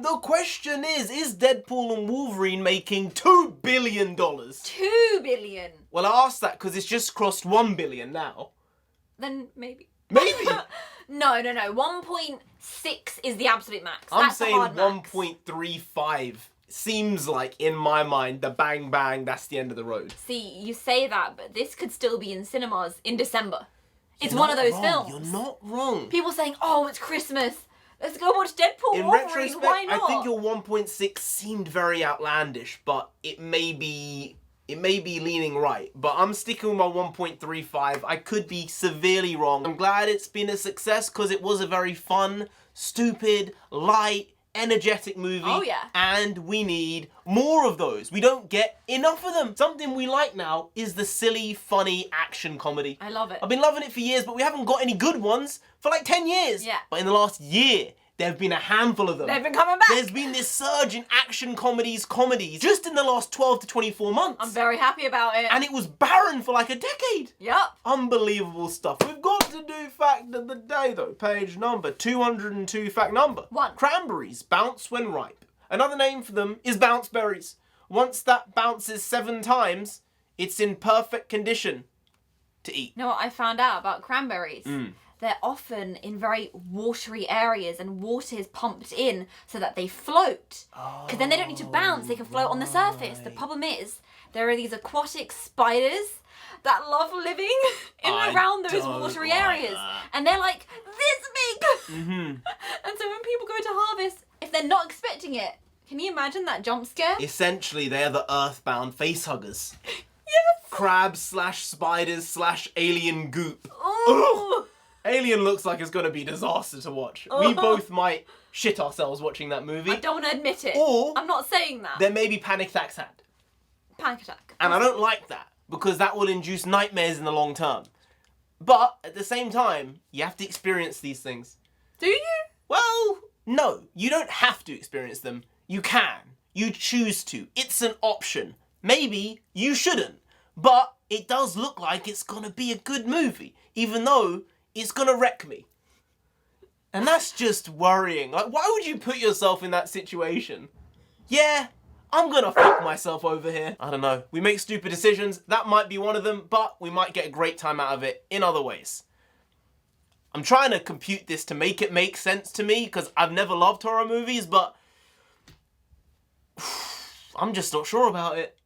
The question is Deadpool and Wolverine making $2 billion? 2 billion. Well, I asked that because it's just crossed 1 billion now. Then maybe. Maybe. No. 1.6 is the absolute max. I'm That's saying a hard max. 1.35 seems like, in my mind, the bang bang, that's the end of the road. See, you say that, but this could still be in cinemas in December. It's one of those films. You're not wrong. People saying, oh, it's Christmas. Let's go watch Deadpool In Wolverine. retrospect, Why not? I think your 1.6 seemed very outlandish, but it may be leaning right. But I'm sticking with my 1.35. I could be severely wrong. I'm glad it's been a success because it was a very fun, stupid, light, energetic movie. Oh, yeah. And we need more of those. We don't get enough of them. Something we like now is the silly, funny action comedy. I love it. I've been loving it for years, but we haven't got any good ones for like 10 years. Yeah. But in the last year, there have been a handful of them. They've been coming back. There's been this surge in action comedies just in the last 12 to 24 months. I'm very happy about it. And it was barren for like a decade. Yep. Unbelievable stuff. We've got to do fact of the day though. Page number 202, fact number 1. Cranberries bounce when ripe. Another name for them is bounce berries. Once that bounces 7 times, it's in perfect condition to eat. You know what I found out about cranberries? They're often in very watery areas and water is pumped in so that they float. Because then they don't need to bounce, they can float on the surface. The problem is, there are these aquatic spiders that love living in and around those watery areas. And they're like this big! And so when people go to harvest, if they're not expecting it, can you imagine that jump scare? Essentially, they're the earthbound facehuggers. Yes! Crabs slash spiders slash alien goop. Ooh. Alien looks like it's going to be a disaster to watch. We both might shit ourselves watching that movie. I don't want to admit it. Or I'm not saying that. there may be panic attacks had. Panic attack. And I don't like that because that will induce nightmares in the long term. But at the same time, you have to experience these things. Do you? Well, no, you don't have to experience them. You can. You choose to. It's an option. Maybe you shouldn't. But it does look like it's going to be a good movie, even though it's going to wreck me. And that's just worrying. Like, why would you put yourself in that situation? Yeah, I'm going to fuck myself over here. I don't know. We make stupid decisions. That might be one of them, but we might get a great time out of it in other ways. I'm trying to compute this to make it make sense to me because I've never loved horror movies, but I'm just not sure about it.